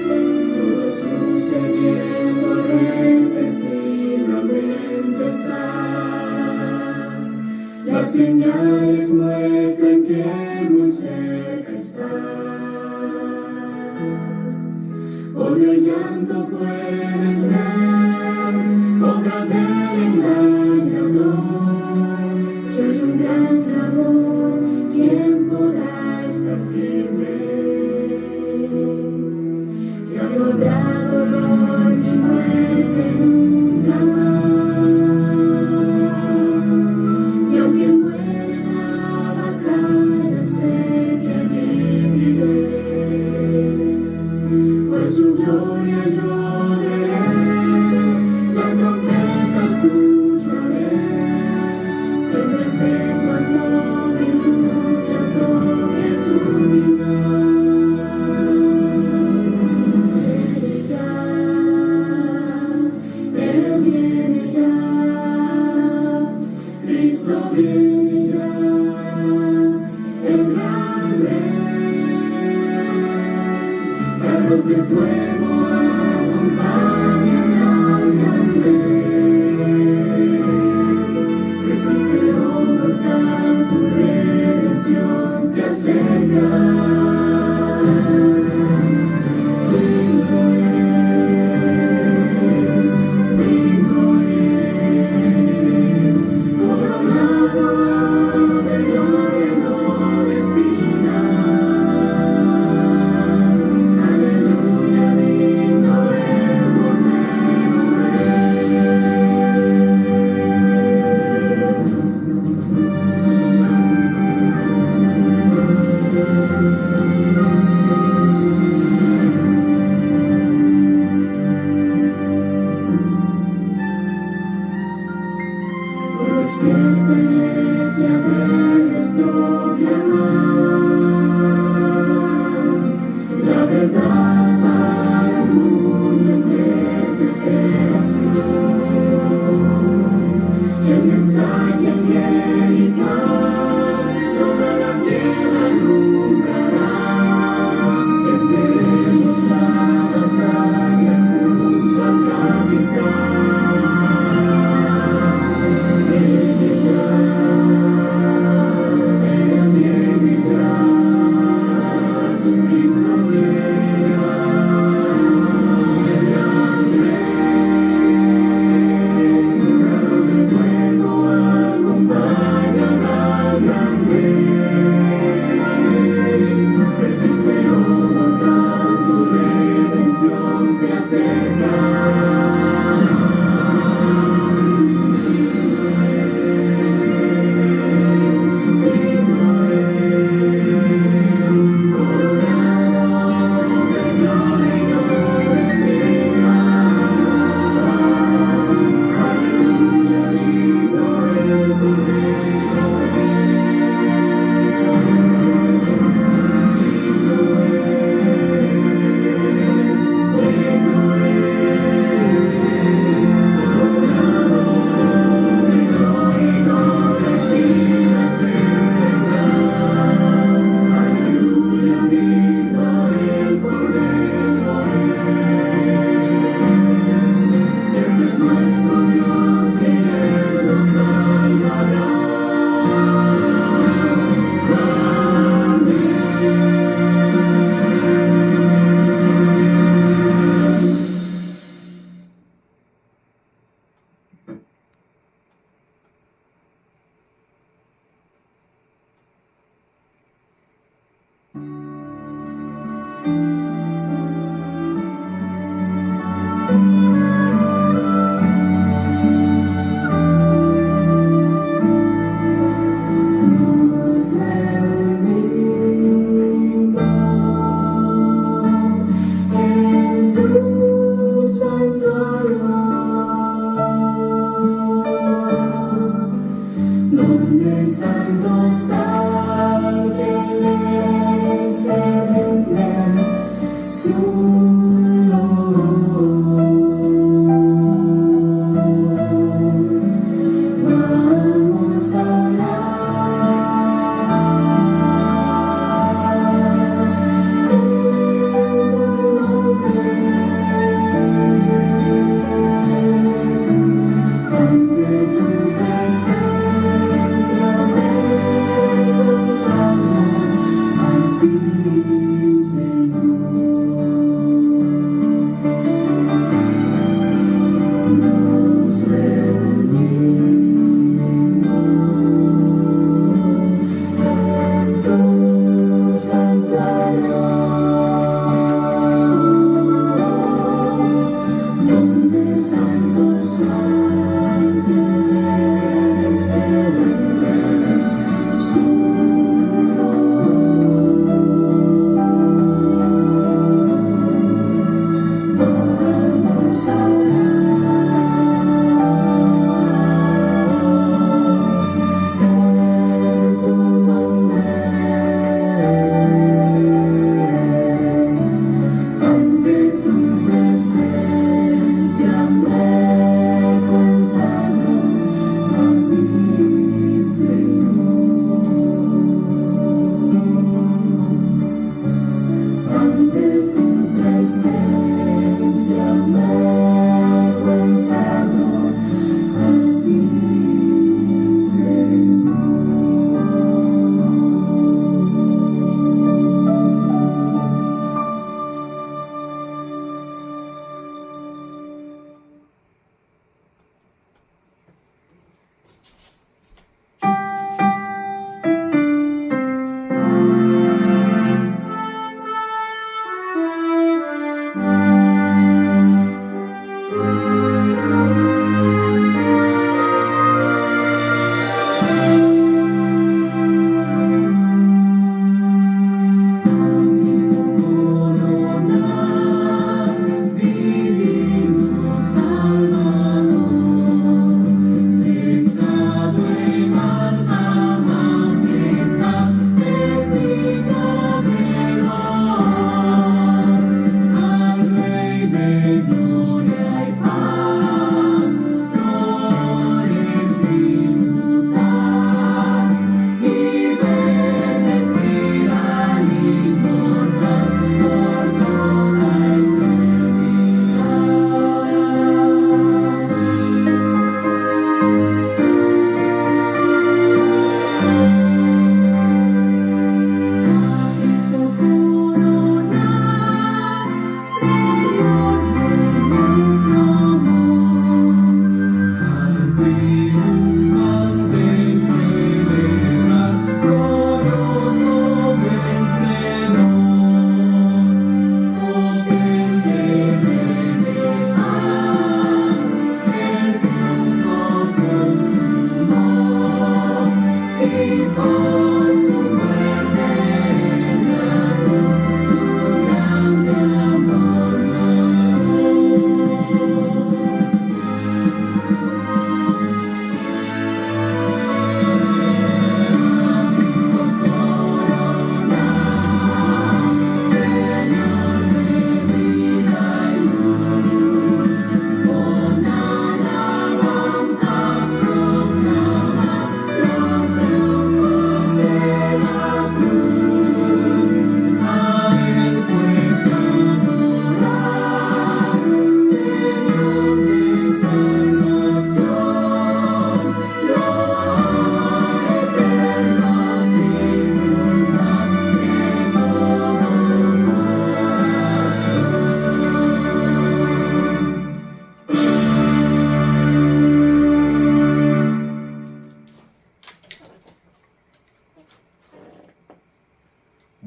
Todo sucediendo repentinamente está. Las señales muestran que muy cerca está. Odio y llanto puedes ver, obra del engañador. Si oye un gran clamor, ¿quién podrá estar firme? Ya no habrá dolor ni muerte nunca más. Y aunque muera en la batalla, sé que viviré. Pues su gloria yo veré, la trompeta escucharé. Tendré fe cuando mi lucha toque su final. Él viene ya, Cristo viene ya, el gran Rey. Carros de fuego acompañan al gran Rey. Resiste, oh mortal, tu redención se acerca. Digno es, coronado de gloria, no de espinas. Aleluya, digno el Cordero Rey.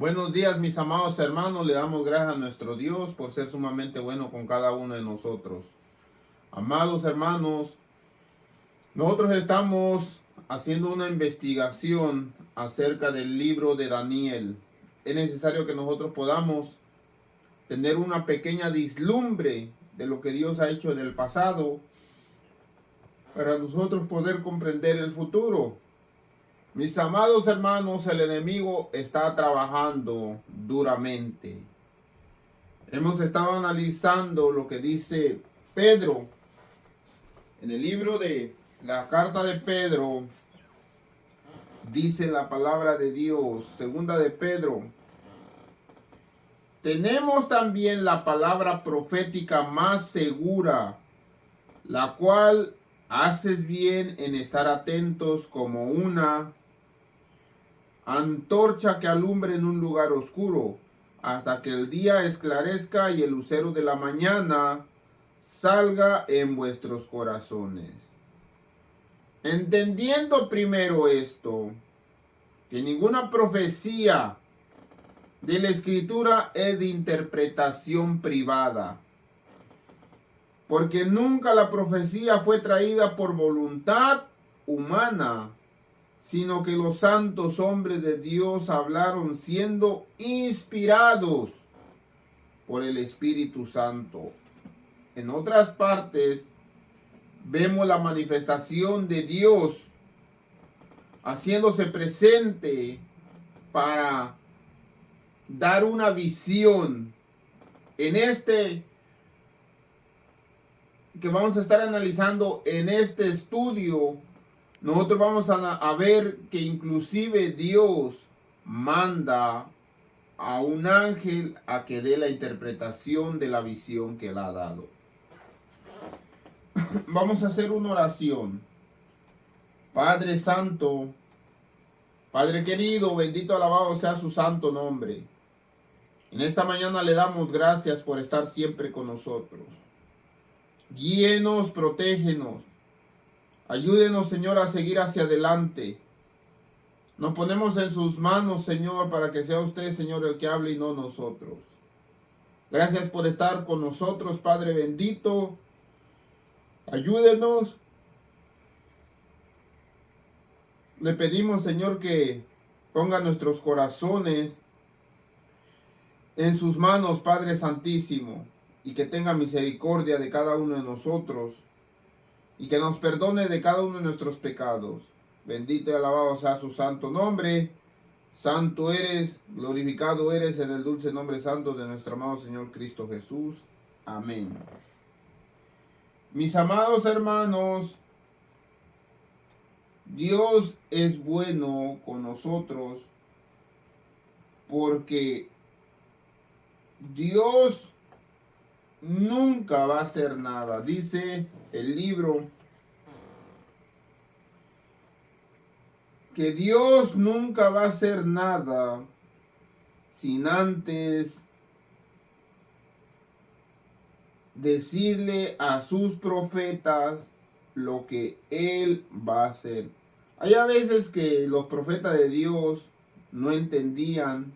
Buenos días, mis amados hermanos. Le damos gracias a nuestro Dios por ser sumamente bueno con cada uno de nosotros. Amados hermanos, nosotros estamos haciendo una investigación acerca del libro de Daniel. Es necesario que nosotros podamos tener una pequeña vislumbre de lo que Dios ha hecho en el pasado para nosotros poder comprender el futuro. Mis amados hermanos, el enemigo está trabajando duramente. Hemos estado analizando lo que dice Pedro en el libro de la carta de Pedro. Dice la palabra de Dios, segunda de Pedro. Tenemos también la palabra profética más segura, la cual haces bien en estar atentos como una antorcha que alumbre en un lugar oscuro, hasta que el día esclarezca y el lucero de la mañana salga en vuestros corazones. Entendiendo primero esto, que ninguna profecía de la Escritura es de interpretación privada, porque nunca la profecía fue traída por voluntad humana, sino que los santos hombres de Dios hablaron siendo inspirados por el Espíritu Santo. En otras partes, vemos la manifestación de Dios haciéndose presente para dar una visión. En este que vamos a estar analizando en este estudio, nosotros vamos a ver que inclusive Dios manda a un ángel a que dé la interpretación de la visión que él ha dado. Vamos a hacer una oración. Padre Santo, Padre querido, bendito, alabado sea su santo nombre. En esta mañana le damos gracias por estar siempre con nosotros. Guíenos, protégenos. Ayúdenos, Señor, a seguir hacia adelante. Nos ponemos en sus manos, Señor, para que sea usted, Señor, el que hable y no nosotros. Gracias por estar con nosotros, Padre bendito. Ayúdenos. Le pedimos, Señor, que ponga nuestros corazones en sus manos, Padre Santísimo, y que tenga misericordia de cada uno de nosotros, y que nos perdone de cada uno de nuestros pecados. Bendito y alabado sea su santo nombre. Santo eres, glorificado eres en el dulce nombre santo de nuestro amado Señor Cristo Jesús. Amén. Mis amados hermanos, Dios es bueno con nosotros porque Dios nunca va a hacer nada. Dice el libro que Dios nunca va a hacer nada sin antes decirle a sus profetas lo que Él va a hacer. Hay a veces que los profetas de Dios no entendían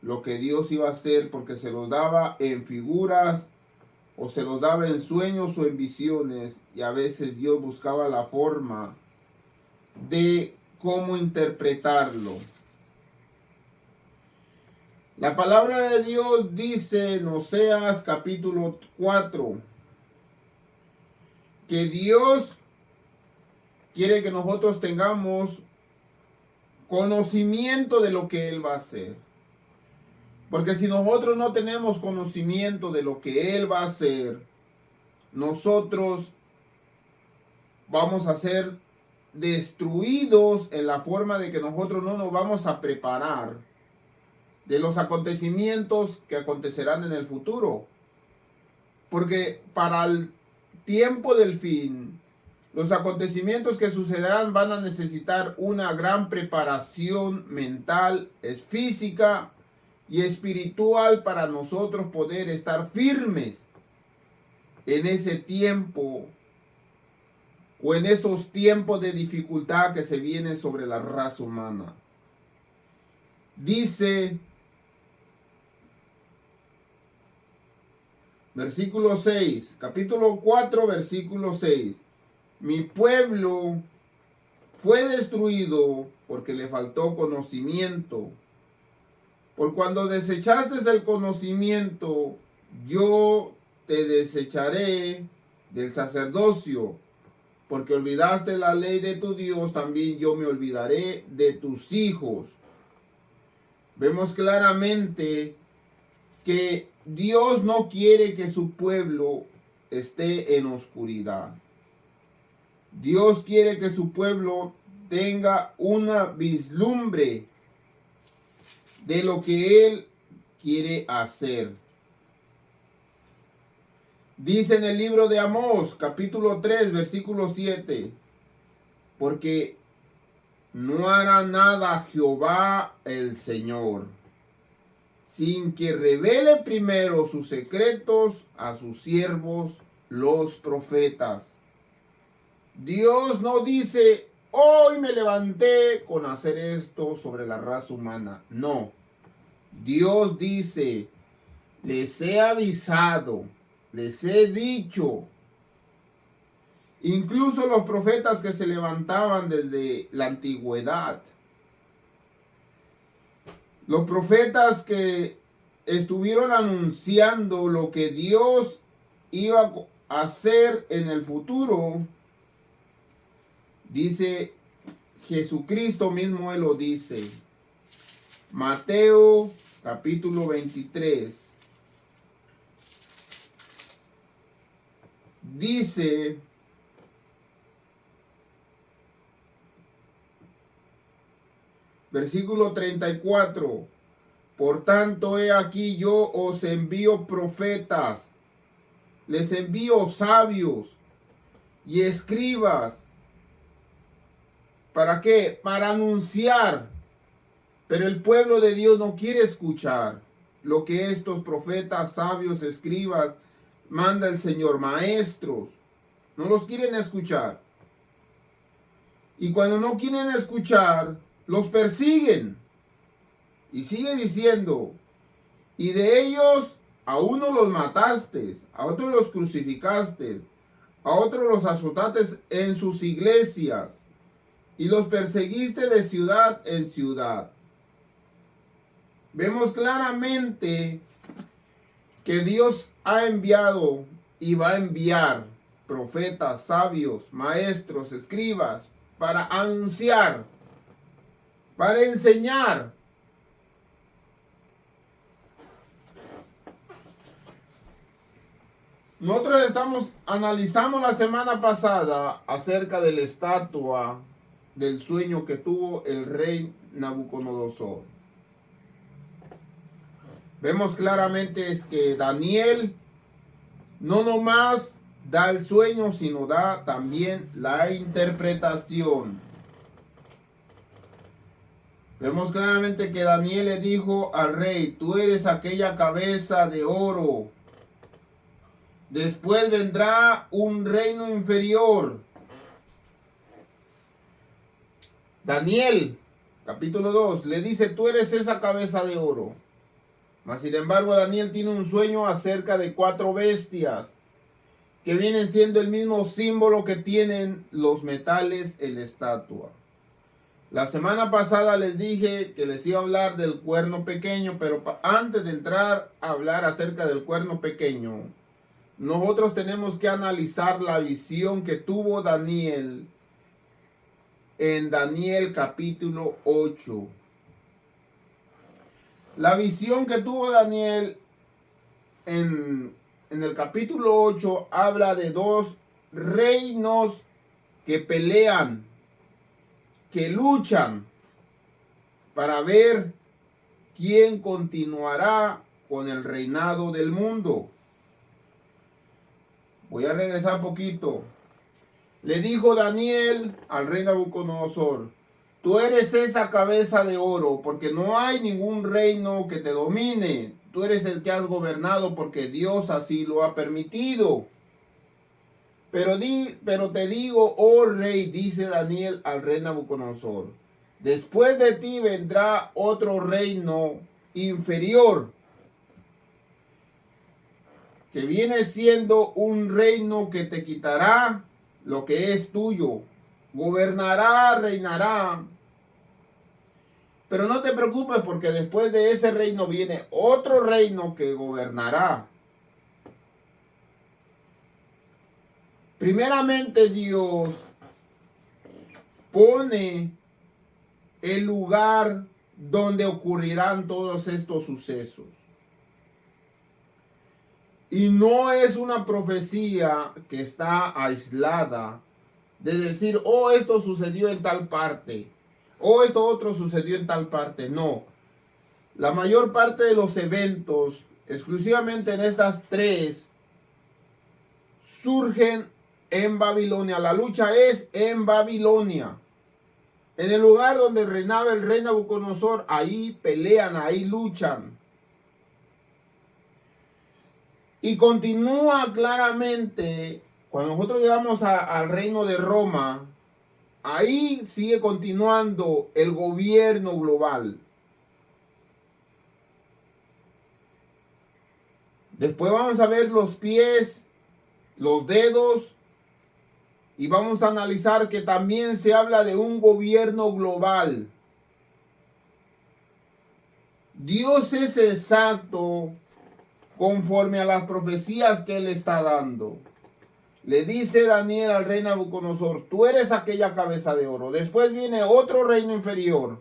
lo que Dios iba a hacer porque se los daba en figuras o se los daba en sueños o en visiones, y a veces Dios buscaba la forma de cómo interpretarlo. La palabra de Dios dice en Oseas capítulo 4 que Dios quiere que nosotros tengamos conocimiento de lo que Él va a hacer. Porque si nosotros no tenemos conocimiento de lo que Él va a hacer, nosotros vamos a ser destruidos en la forma de que nosotros no nos vamos a preparar de los acontecimientos que acontecerán en el futuro. Porque para el tiempo del fin, los acontecimientos que sucederán van a necesitar una gran preparación mental, física y espiritual para nosotros poder estar firmes en ese tiempo o en esos tiempos de dificultad que se vienen sobre la raza humana. Dice versículo 6, capítulo 4, versículo 6. Mi pueblo fue destruido porque le faltó conocimiento. Por cuando desechaste el conocimiento, yo te desecharé del sacerdocio porque olvidaste la ley de tu Dios, también yo me olvidaré de tus hijos. Vemos claramente que Dios no quiere que su pueblo esté en oscuridad. Dios quiere que su pueblo tenga una vislumbre de lo que Él quiere hacer. Dice en el libro de Amós, capítulo 3, versículo 7, porque no hará nada Jehová el Señor, sin que revele primero sus secretos a sus siervos los profetas. Dios no dice, hoy me levanté con hacer esto sobre la raza humana. No. Dios dice, les he avisado, les he dicho. Incluso los profetas que se levantaban desde la antigüedad. Los profetas que estuvieron anunciando lo que Dios iba a hacer en el futuro. Dice Jesucristo mismo, Él lo dice. Mateo capítulo 23. Dice, versículo 34, por tanto he aquí yo os envío profetas, les envío sabios y escribas. ¿Para qué? Para anunciar. Pero el pueblo de Dios no quiere escuchar lo que estos profetas, sabios, escribas, manda el Señor, maestros. No los quieren escuchar. Y cuando no quieren escuchar, los persiguen. Y sigue diciendo, y de ellos a uno los mataste, a otros los crucificaste, a otros los azotaste en sus iglesias, y los perseguiste de ciudad en ciudad. Vemos claramente que Dios ha enviado y va a enviar profetas, sabios, maestros, escribas, para anunciar, para enseñar. Nosotros analizamos la semana pasada acerca de la estatua del sueño que tuvo el rey Nabucodonosor. Vemos claramente es que Daniel no nomás da el sueño, sino da también la interpretación. Vemos claramente que Daniel le dijo al rey, tú eres aquella cabeza de oro. Después vendrá un reino inferior. Daniel, capítulo 2, le dice, tú eres esa cabeza de oro. Mas sin embargo, Daniel tiene un sueño acerca de 4 bestias que vienen siendo el mismo símbolo que tienen los metales en la estatua. La semana pasada les dije que les iba a hablar del cuerno pequeño, pero antes de entrar a hablar acerca del cuerno pequeño, nosotros tenemos que analizar la visión que tuvo Daniel en Daniel capítulo 8. La visión que tuvo Daniel en el capítulo 8 habla de 2 reinos que pelean, que luchan para ver quién continuará con el reinado del mundo. Voy a regresar un poquito. Le dijo Daniel al rey Nabucodonosor, tú eres esa cabeza de oro, porque no hay ningún reino que te domine. Tú eres el que has gobernado porque Dios así lo ha permitido. Pero te digo, oh rey, dice Daniel al rey Nabucodonosor, después de ti vendrá otro reino inferior, que viene siendo un reino que te quitará lo que es tuyo, gobernará, reinará. Pero no te preocupes, porque después de ese reino viene otro reino que gobernará. Primeramente Dios pone el lugar donde ocurrirán todos estos sucesos. Y no es una profecía que está aislada de decir, oh, esto sucedió en tal parte, oh, esto otro sucedió en tal parte. No, la mayor parte de los eventos, exclusivamente en estas tres, surgen en Babilonia. La lucha es en Babilonia. En el lugar donde reinaba el rey Nabucodonosor, ahí pelean, ahí luchan. Y continúa claramente, cuando nosotros llegamos al reino de Roma, ahí sigue continuando el gobierno global. Después vamos a ver los pies, los dedos, y vamos a analizar que también se habla de un gobierno global. Dios es exacto conforme a las profecías que Él está dando. Le dice Daniel al rey Nabucodonosor, tú eres aquella cabeza de oro. Después viene otro reino inferior.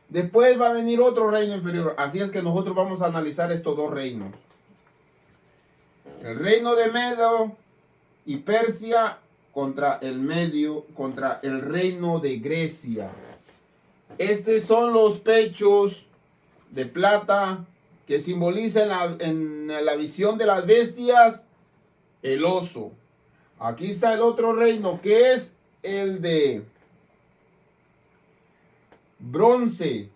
Después va a venir otro reino inferior. Así es que nosotros vamos a analizar estos dos reinos. El reino de Medo y Persia contra el reino de Grecia. Estos son los pechos de plata que simboliza en la visión de las bestias el oso. Aquí está el otro reino que es el de bronce,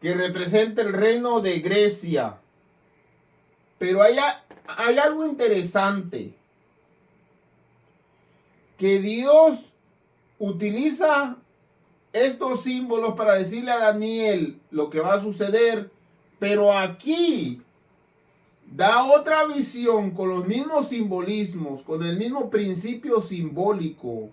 que representa el reino de Grecia. Pero hay algo interesante, que Dios utiliza estos símbolos para decirle a Daniel lo que va a suceder, pero aquí da otra visión con los mismos simbolismos, con el mismo principio simbólico,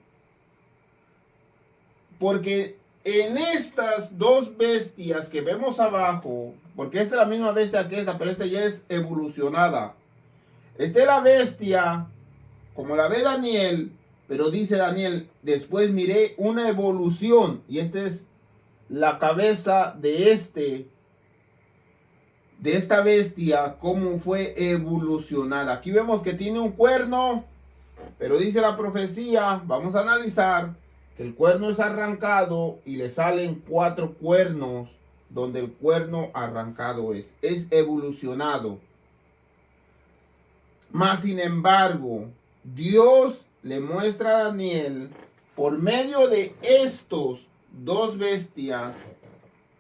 porque en estas dos bestias que vemos abajo, porque esta es la misma bestia que esta, pero esta ya es evolucionada. Esta es la bestia, como la ve Daniel, pero dice Daniel, después miré una evolución, y esta es la cabeza de esta bestia, cómo fue evolucionada. Aquí vemos que tiene un cuerno, pero dice la profecía, vamos a analizar, que el cuerno es arrancado y le salen 4 cuernos donde el cuerno arrancado es evolucionado. Mas sin embargo, Dios le muestra a Daniel, por medio de estos dos bestias,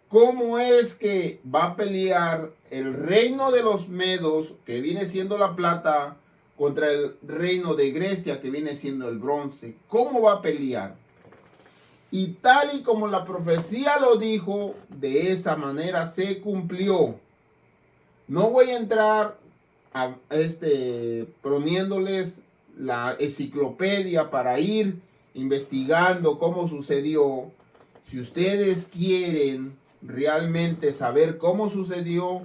cómo es que va a pelear el reino de los medos, que viene siendo la plata, contra el reino de Grecia, que viene siendo el bronce. ¿Cómo va a pelear? Y tal y como la profecía lo dijo, de esa manera se cumplió. No voy a entrar poniéndoles la enciclopedia para ir investigando cómo sucedió. Si ustedes quieren realmente saber cómo sucedió,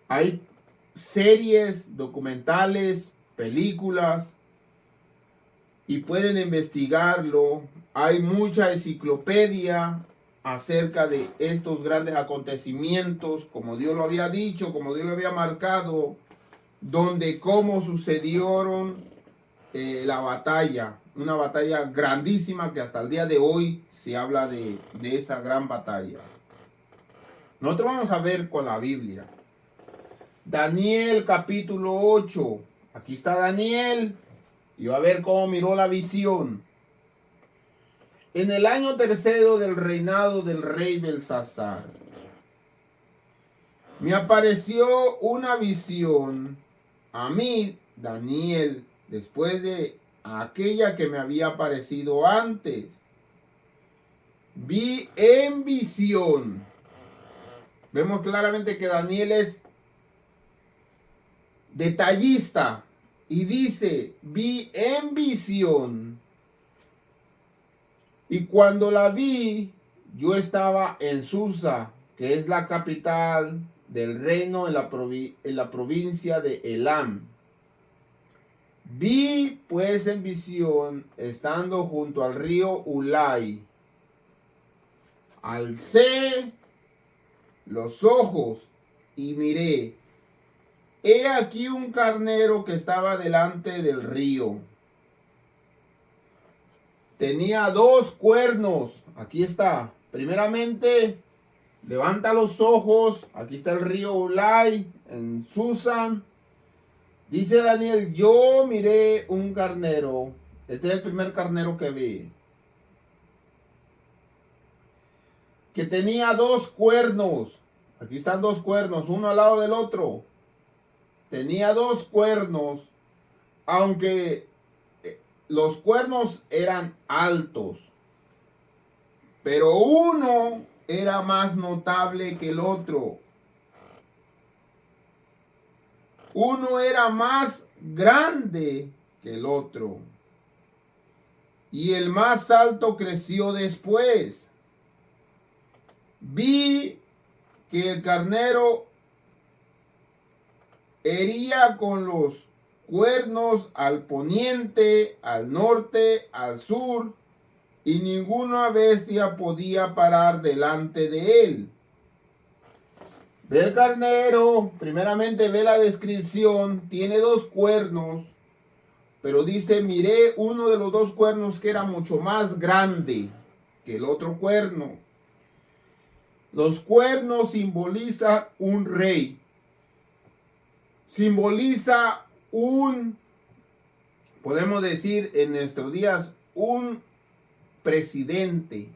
hay series, documentales, películas, y pueden investigarlo. Hay mucha enciclopedia acerca de estos grandes acontecimientos, como Dios lo había dicho, como Dios lo había marcado, donde cómo sucedieron la batalla, una batalla grandísima que hasta el día de hoy se habla de esta gran batalla. Nosotros vamos a ver con la Biblia. Daniel capítulo 8. Aquí está Daniel y va a ver cómo miró la visión. En el año 3 del reinado del rey Belsasar, me apareció una visión a mí, Daniel, después de aquella que me había aparecido antes. Vi en visión. Vemos claramente que Daniel es detallista y dice, vi en visión. Y cuando la vi, yo estaba en Susa, que es la capital del reino en la provincia de Elam. Vi pues en visión, estando junto al río Ulai, alcé los ojos y miré. He aquí un carnero que estaba delante del río. Tenía 2 cuernos. Aquí está. Primeramente, levanta los ojos. Aquí está el río Ulai en Susan. Dice Daniel, yo miré un carnero. Este es el primer carnero que vi. Que tenía 2 cuernos. Aquí están 2 cuernos, uno al lado del otro. Tenía 2 cuernos, aunque los cuernos eran altos. Pero uno era más notable que el otro. Uno era más grande que el otro. Y el más alto creció después. Vi que el carnero hería con los cuernos al poniente, al norte, al sur, y ninguna bestia podía parar delante de él. Ve el carnero, primeramente ve la descripción, tiene 2 cuernos, pero dice, miré uno de los 2 cuernos que era mucho más grande que el otro cuerno. Los cuernos simbolizan un rey. Simboliza podemos decir en nuestros días, un presidente.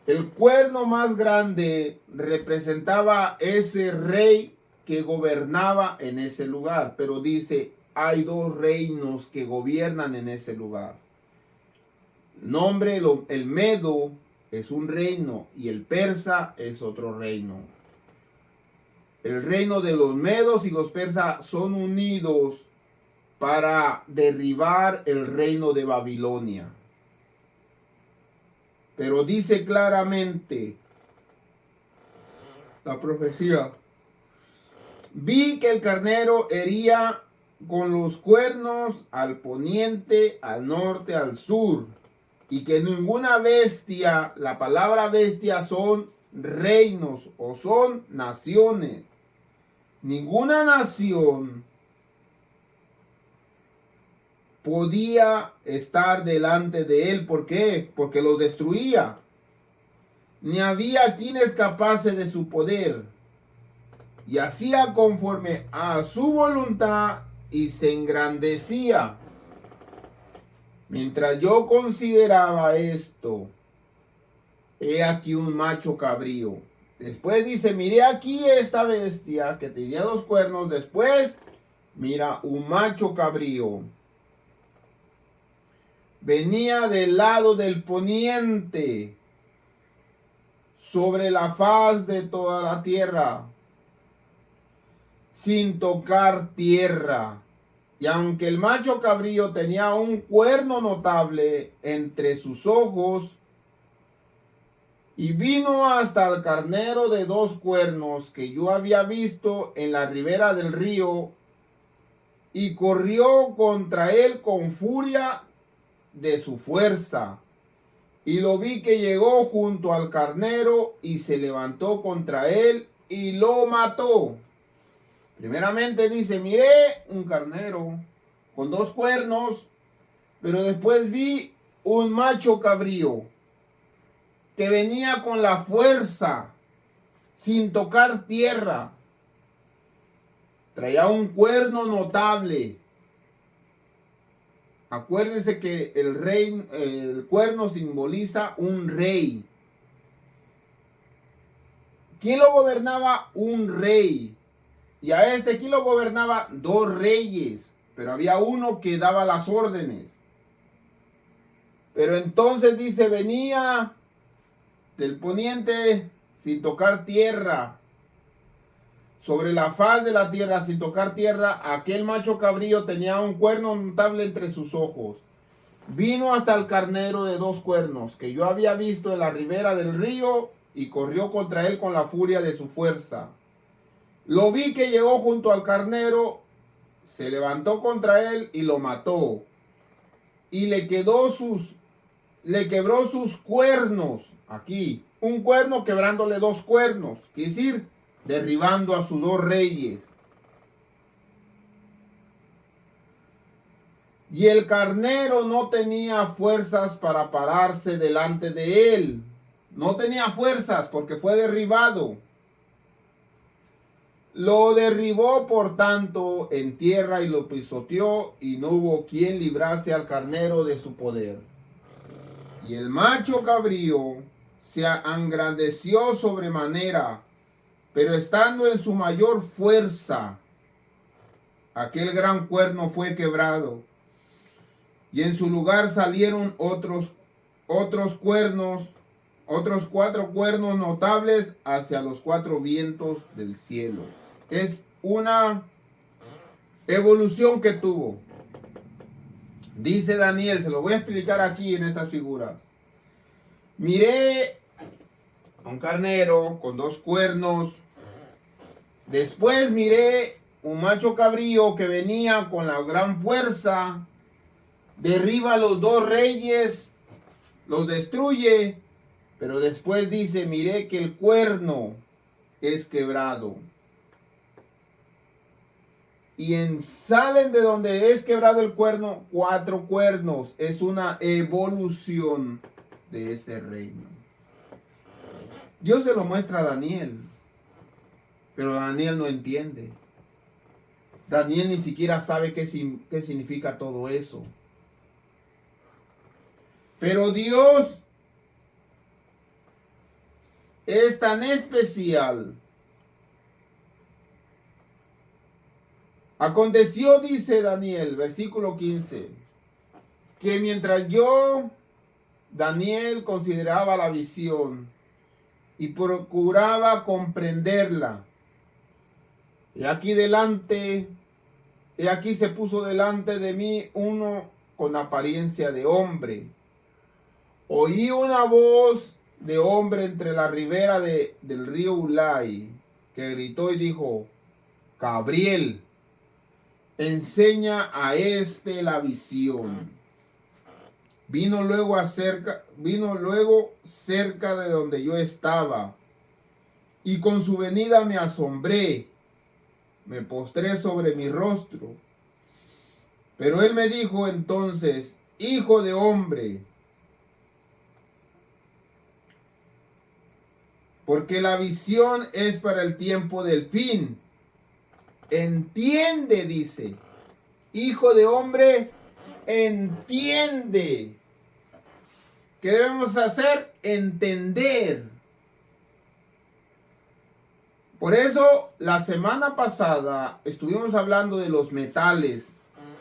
El cuerno más grande representaba ese rey que gobernaba en ese lugar. Pero dice, hay 2 reinos que gobiernan en ese lugar. El Medo es un reino y el persa es otro reino. El reino de los medos y los persas son unidos para derribar el reino de Babilonia. Pero dice claramente la profecía. Vi que el carnero hería con los cuernos al poniente, al norte, al sur. Y que ninguna bestia, la palabra bestia son reinos o son naciones. Ninguna nación podía estar delante de él. ¿Por qué? Porque los destruía. Ni había quien escapase de su poder. Y hacía conforme a su voluntad y se engrandecía. Mientras yo consideraba esto, he aquí un macho cabrío. Después dice, miré aquí esta bestia que tenía 2 cuernos. Después, mira, un macho cabrío. Venía del lado del poniente, sobre la faz de toda la tierra, sin tocar tierra. Y aunque el macho cabrío tenía un cuerno notable entre sus ojos, y vino hasta el carnero de 2 cuernos que yo había visto en la ribera del río, y corrió contra él con furia de su fuerza. Y lo vi que llegó junto al carnero y se levantó contra él y lo mató. Primeramente dice, miré un carnero con 2 cuernos, pero después vi un macho cabrío que venía con la fuerza, sin tocar tierra. Traía un cuerno notable. Acuérdense que el cuerno simboliza un rey. ¿Quién lo gobernaba? Un rey. Y a ¿quién lo gobernaba? 2 reyes. Pero había uno que daba las órdenes. Pero entonces dice, venía del poniente sin tocar tierra. Sobre la faz de la tierra, sin tocar tierra, aquel macho cabrío tenía un cuerno notable entre sus ojos. Vino hasta el carnero de 2 cuernos, que yo había visto en la ribera del río, y corrió contra él con la furia de su fuerza. Lo vi que llegó junto al carnero, se levantó contra él y lo mató. Y le quebró sus cuernos. Aquí, un cuerno quebrándole dos cuernos. Quiere decir, derribando a sus dos reyes. Y el carnero no tenía fuerzas para pararse delante de él. No tenía fuerzas porque fue derribado. Lo derribó por tanto en tierra y lo pisoteó, y no hubo quien librase al carnero de su poder. Y el macho cabrío se engrandeció sobremanera, pero estando en su mayor fuerza, aquel gran cuerno fue quebrado, y en su lugar salieron otros cuernos, otros 4 cuernos notables hacia los 4 vientos del cielo. Es una evolución que tuvo. Dice Daniel, se lo voy a explicar aquí en estas figuras. Miré un carnero con 2 cuernos. Después miré un macho cabrío que venía con la gran fuerza. Derriba a los 2 reyes, los destruye. Pero después dice, miré que el cuerno es quebrado. Y salen de donde es quebrado el cuerno 4 cuernos. Es una evolución de ese reino. Dios se lo muestra a Daniel, pero Daniel no entiende. Daniel ni siquiera sabe qué significa todo eso. Pero Dios es tan especial. Aconteció, dice Daniel, versículo 15, que mientras yo, Daniel, consideraba la visión y procuraba comprenderla, y aquí se puso delante de mí uno con apariencia de hombre. Oí una voz de hombre entre la ribera del río Ulai, que gritó y dijo: Gabriel, enseña a la visión. Vino luego cerca de donde yo estaba, y con su venida me asombré, me postré sobre mi rostro. Pero él me dijo entonces: Hijo de hombre, porque la visión es para el tiempo del fin. Entiende, dice. Hijo de hombre, entiende. ¿Qué debemos hacer? Entender. Por eso, la semana pasada estuvimos hablando de los metales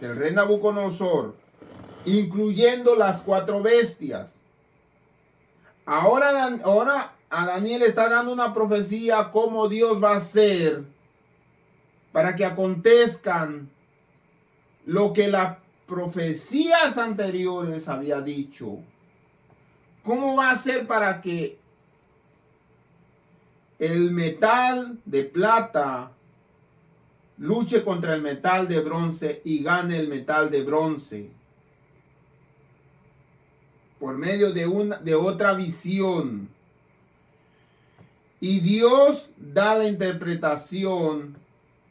del rey Nabucodonosor, incluyendo las 4 bestias. Ahora a Daniel está dando una profecía cómo Dios va a hacer para que acontezcan lo que las profecías anteriores había dicho. ¿Cómo va a ser para que el metal de plata luche contra el metal de bronce y gane el metal de bronce? Por medio de otra visión. Y Dios da la interpretación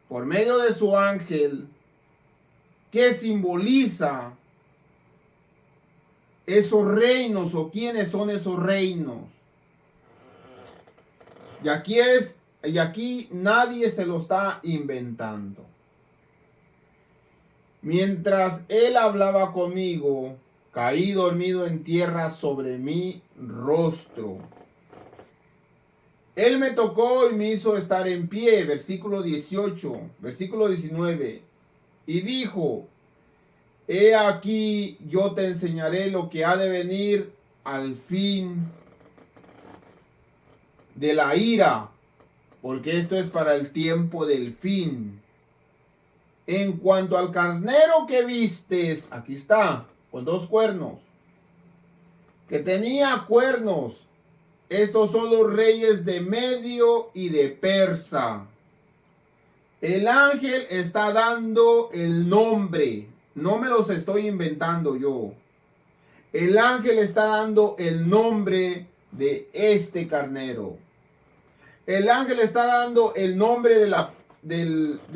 por medio de su ángel que simboliza esos reinos o quiénes son esos reinos. Y aquí nadie se lo está inventando. Mientras él hablaba conmigo, caí dormido en tierra sobre mi rostro. Él me tocó y me hizo estar en pie, versículo 18, versículo 19, y dijo: He aquí, yo te enseñaré lo que ha de venir al fin de la ira, porque esto es para el tiempo del fin. En cuanto al carnero que vistes, aquí está, con 2 cuernos, que tenía cuernos, estos son los reyes de Medio y de Persa. El ángel está dando el nombre. No me los estoy inventando yo. El ángel está dando el nombre de este carnero. El ángel está dando el nombre de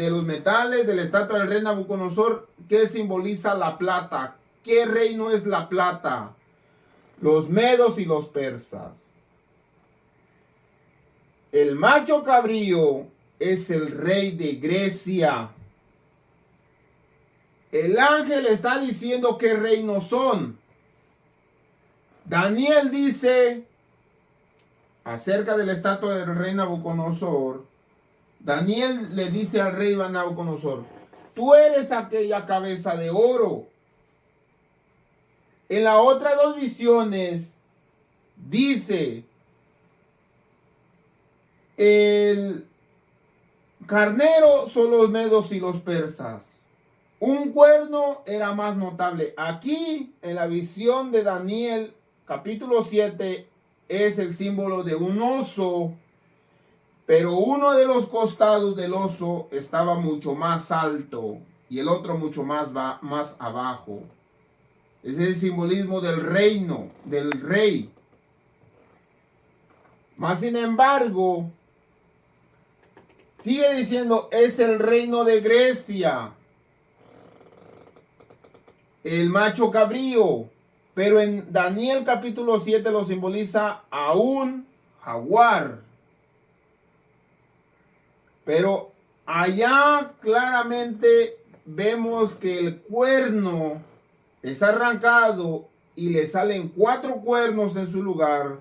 los metales, de la estatua del rey Nabucodonosor, que simboliza la plata. ¿Qué reino es la plata? Los medos y los persas. El macho cabrío es el rey de Grecia. El ángel está diciendo qué reinos son. Daniel dice acerca de la estatua del rey Nabucodonosor. Daniel le dice al rey Nabucodonosor: tú eres aquella cabeza de oro. En las otras dos visiones dice: el carnero son los medos y los persas. Un cuerno era más notable. Aquí, en la visión de Daniel, capítulo 7, es el símbolo de un oso, pero uno de los costados del oso estaba mucho más alto y el otro mucho más abajo. Ese es el simbolismo del reino, del rey. Mas sin embargo, sigue diciendo, es el reino de Grecia, el macho cabrío. Pero en Daniel capítulo 7 lo simboliza a un jaguar. Pero allá claramente vemos que el cuerno es arrancado y le salen 4 cuernos en su lugar.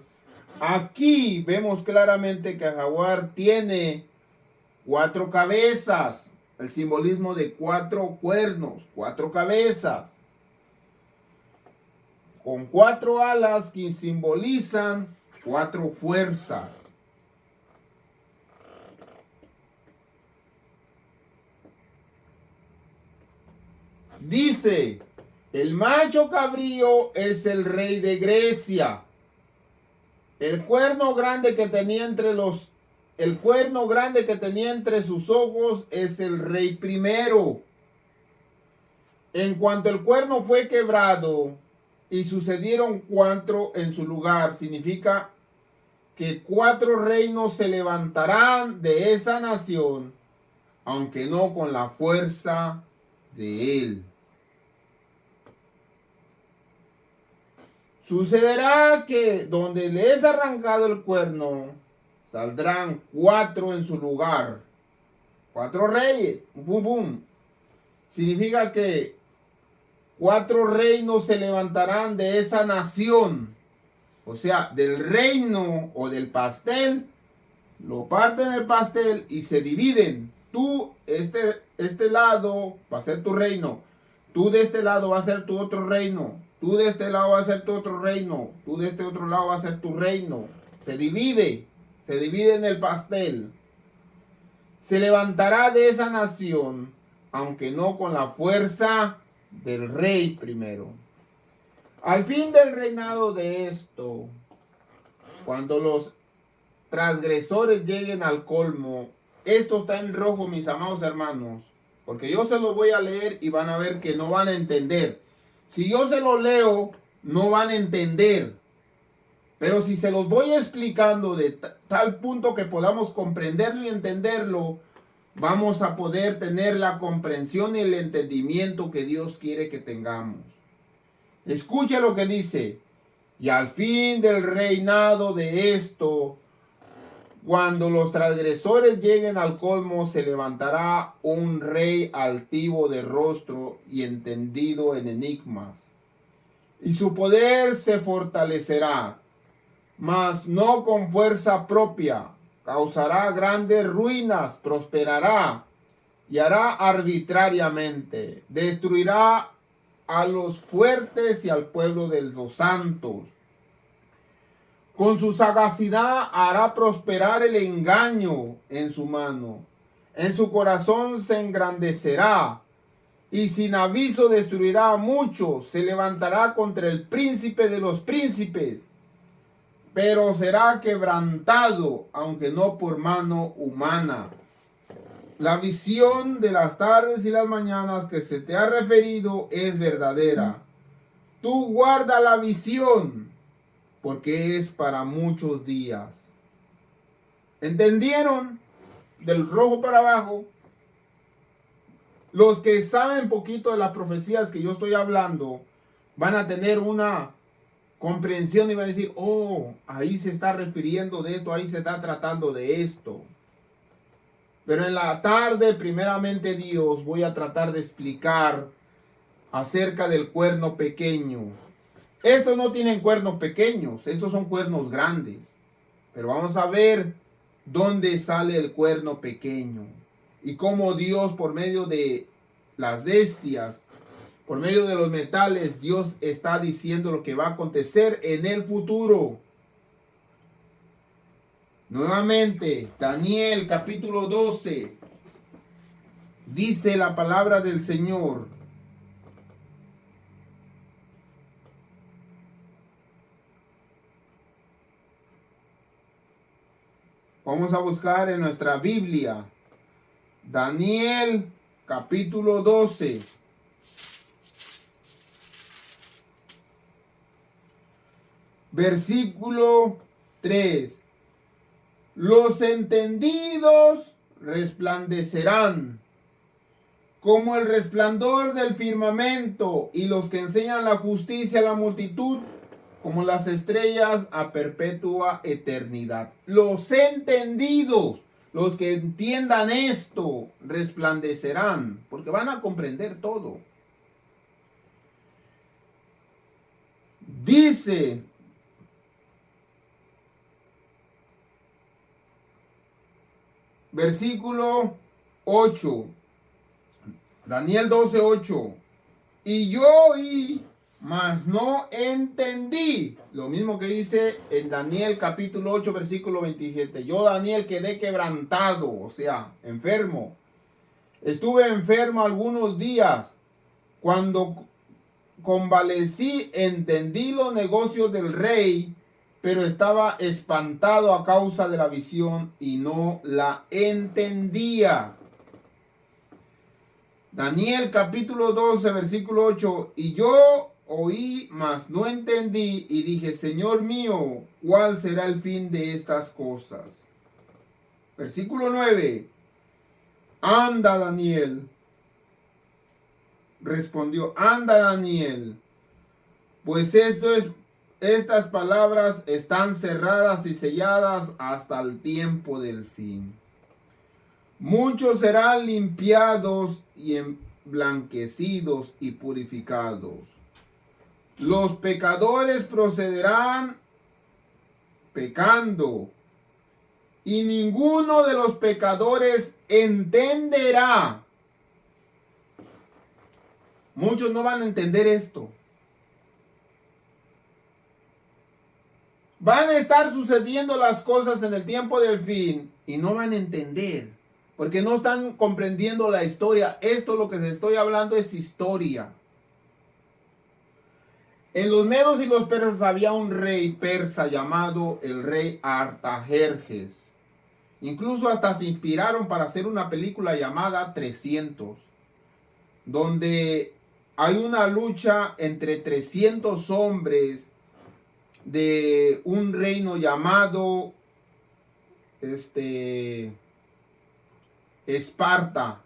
Aquí vemos claramente que el jaguar tiene 4 cabezas. El simbolismo de 4 cuernos, 4 cabezas. Con 4 alas que simbolizan 4 fuerzas. Dice, el macho cabrío es el rey de Grecia. El cuerno grande que tenía entre sus ojos es el rey primero. En cuanto el cuerno fue quebrado y sucedieron 4 en su lugar, significa que 4 reinos se levantarán de esa nación, aunque no con la fuerza de él. Sucederá que donde le es arrancado el cuerno, saldrán 4 en su lugar. 4 reyes. Bum, bum. Significa que 4 reinos se levantarán de esa nación. O sea, del reino o del pastel, lo parten el pastel y se dividen. Tú, este lado va a ser tu reino. Tú de este lado va a ser tu otro reino. Tú de este lado va a ser tu otro reino. Tú de este otro lado va a ser tu reino. Se divide en el pastel. Se levantará de esa nación, aunque no con la fuerza del rey primero. Al fin del reinado de esto, cuando los transgresores lleguen al colmo, esto está en rojo, mis amados hermanos, porque yo se lo voy a leer y van a ver que no van a entender. Si yo se lo leo, no van a entender. Pero si se los voy explicando de tal punto que podamos comprenderlo y entenderlo, vamos a poder tener la comprensión y el entendimiento que Dios quiere que tengamos. Escucha lo que dice. Y al fin del reinado de esto, cuando los transgresores lleguen al colmo, se levantará un rey altivo de rostro y entendido en enigmas. Y su poder se fortalecerá, mas no con fuerza propia. Causará grandes ruinas, prosperará y hará arbitrariamente. Destruirá a los fuertes y al pueblo de los santos. Con su sagacidad hará prosperar el engaño en su mano. En su corazón se engrandecerá y sin aviso destruirá a muchos. Se levantará contra el príncipe de los príncipes, pero será quebrantado, aunque no por mano humana. la visión de las tardes y las mañanas que se te ha referido es verdadera. Tú guarda la visión, porque es para muchos días. ¿Entendieron? Del rojo para abajo. Los que saben poquito de las profecías que yo estoy hablando van a tener una comprensión y van a decir, oh, ahí se está refiriendo de esto, ahí se está tratando de esto. Pero en la tarde, primeramente Dios, voy a tratar de explicar acerca del cuerno pequeño. Estos no tienen cuernos pequeños, estos son cuernos grandes. Pero vamos a ver dónde sale el cuerno pequeño y cómo Dios, por medio de las bestias, por medio de los metales, Dios está diciendo lo que va a acontecer en el futuro. Nuevamente, Daniel capítulo 12, dice la palabra del Señor. Vamos a buscar en nuestra Biblia, Daniel capítulo 12. Versículo 3. Los entendidos resplandecerán como el resplandor del firmamento, y los que enseñan la justicia a la multitud como las estrellas a perpetua eternidad. Los entendidos, los que entiendan esto, resplandecerán, porque van a comprender todo. Dice, versículo 8, Daniel 12, 8. Y yo oí, mas no entendí. Lo mismo que dice en Daniel capítulo 8, versículo 27. Yo, Daniel, quedé quebrantado, o sea, enfermo. Estuve enfermo algunos días. Cuando convalecí, entendí los negocios del rey, pero estaba espantado a causa de la visión y no la entendía. Daniel capítulo 12, versículo 8. Y yo oí, mas no entendí, y dije, Señor mío, ¿cuál será el fin de estas cosas? Versículo 9. Anda, Daniel. Respondió, anda, Daniel, pues estas palabras están cerradas y selladas hasta el tiempo del fin. Muchos serán limpiados y emblanquecidos y purificados. Los pecadores procederán pecando, y ninguno de los pecadores entenderá. Muchos no van a entender esto. Van a estar sucediendo las cosas en el tiempo del fin y no van a entender, porque no están comprendiendo la historia. Esto lo que les estoy hablando es historia. En los medos y los persas había un rey persa llamado el rey Artajerjes. Incluso hasta se inspiraron para hacer una película llamada 300, donde hay una lucha entre 300 hombres de un reino llamado Esparta,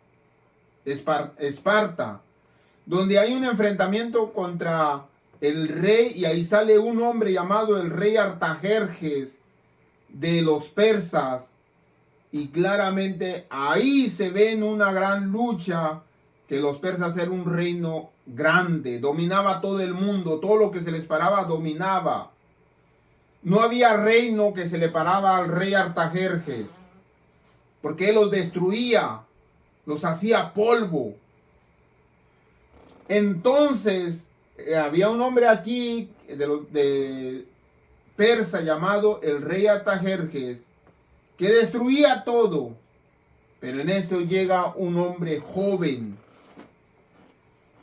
donde hay un enfrentamiento contra el rey, y ahí sale un hombre llamado el rey Artajerjes de los persas, y claramente ahí se ve en una gran lucha que los persas eran un reino grande, dominaba todo el mundo, todo lo que se les paraba dominaba. No había reino que se le paraba al rey Artajerjes, porque él los destruía, los hacía polvo. Entonces, había un hombre aquí de persa llamado el rey Artajerjes, que destruía todo. Pero en esto llega un hombre joven,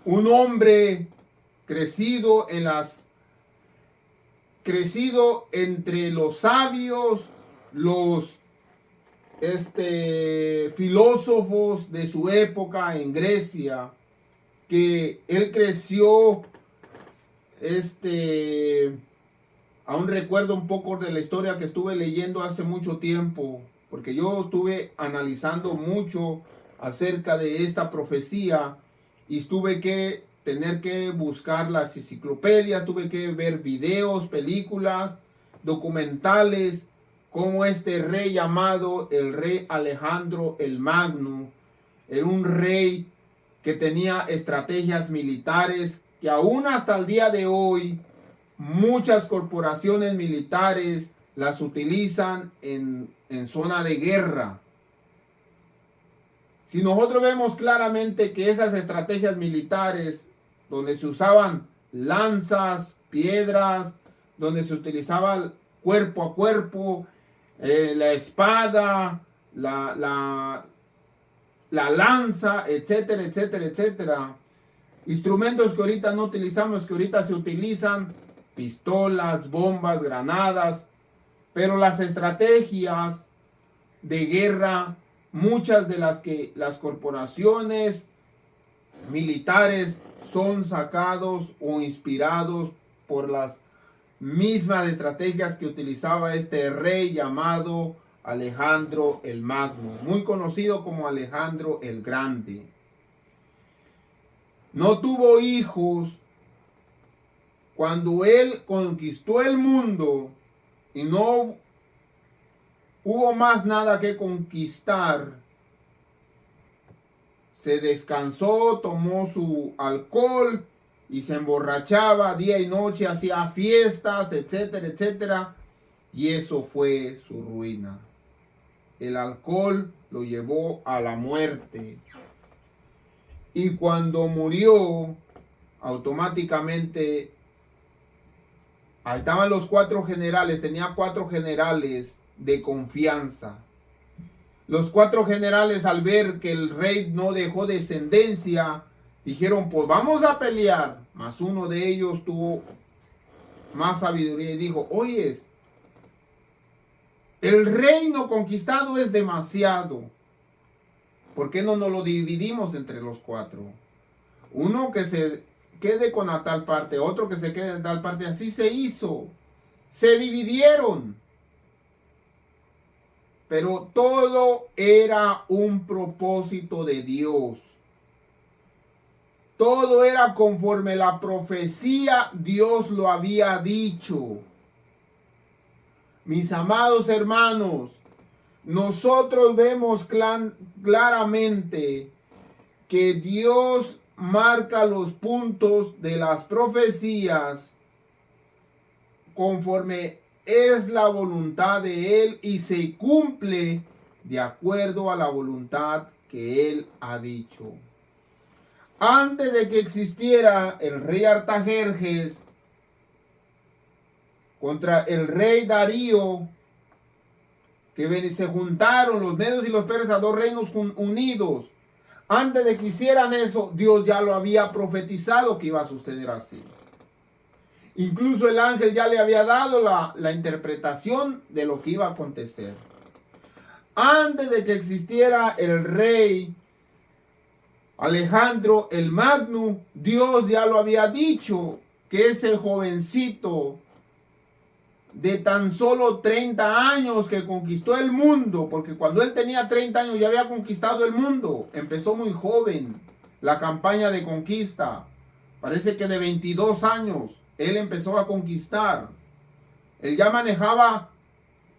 un hombre crecido entre los sabios, los filósofos de su época en Grecia, que él creció, aún recuerdo un poco de la historia que estuve leyendo hace mucho tiempo, porque yo estuve analizando mucho acerca de esta profecía y tuve que tener que buscar las enciclopedias, tuve que ver videos, películas, documentales, como este rey llamado el rey Alejandro el Magno era un rey que tenía estrategias militares que aún hasta el día de hoy muchas corporaciones militares las utilizan en zona de guerra. Si nosotros vemos claramente que esas estrategias militares, donde se usaban lanzas, piedras, donde se utilizaba cuerpo a cuerpo, la espada, la lanza, etcétera, etcétera, etcétera. Instrumentos que ahorita no utilizamos, que ahorita se utilizan, pistolas, bombas, granadas, pero las estrategias de guerra, muchas de las que las corporaciones militares son sacados o inspirados por las mismas estrategias que utilizaba este rey llamado Alejandro el Magno, muy conocido como Alejandro el Grande. No tuvo hijos cuando él conquistó el mundo y no hubo más nada que conquistar. Se descansó, tomó su alcohol y se emborrachaba día y noche, hacía fiestas, etcétera, etcétera. Y eso fue su ruina. El alcohol lo llevó a la muerte. Y cuando murió, automáticamente, ahí estaban los 4 generales, tenía 4 generales de confianza. Los 4 generales, al ver que el rey no dejó descendencia, dijeron, pues vamos a pelear. Mas uno de ellos tuvo más sabiduría y dijo, oye, el reino conquistado es demasiado. ¿Por qué no nos lo dividimos entre los 4? Uno que se quede con la tal parte, otro que se quede en tal parte. Así se hizo. Se dividieron. Pero todo era un propósito de Dios. Todo era conforme la profecía Dios lo había dicho. Mis amados hermanos, nosotros vemos claramente que Dios marca los puntos de las profecías conforme es la voluntad de Él y se cumple de acuerdo a la voluntad que Él ha dicho. Antes de que existiera el rey Artajerjes contra el rey Darío, que se juntaron los medios y los persas, 2 reinos unidos. Antes de que hicieran eso, Dios ya lo había profetizado que iba a suceder así. Incluso el ángel ya le había dado la interpretación de lo que iba a acontecer. Antes de que existiera el rey Alejandro el Magno, Dios ya lo había dicho, que ese jovencito de tan solo 30 años que conquistó el mundo, porque cuando él tenía 30 años ya había conquistado el mundo, empezó muy joven la campaña de conquista. Parece que de 22 años él empezó a conquistar. Él ya manejaba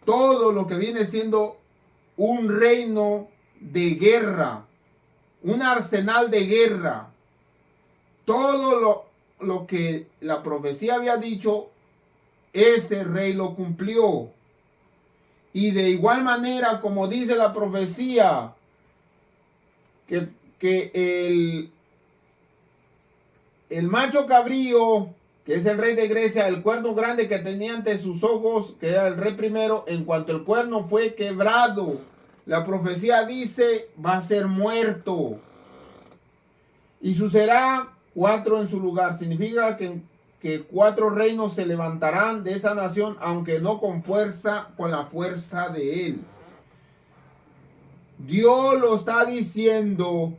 todo lo que viene siendo un reino de guerra, un arsenal de guerra. Todo lo que la profecía había dicho, ese rey lo cumplió. Y de igual manera, como dice la profecía, que el macho cabrío, que es el rey de Grecia, el cuerno grande que tenía ante sus ojos, que era el rey primero, en cuanto el cuerno fue quebrado, la profecía dice, va a ser muerto. Y sucederá 4 en su lugar. Significa que 4 reinos se levantarán de esa nación, aunque no con fuerza, con la fuerza de él. Dios lo está diciendo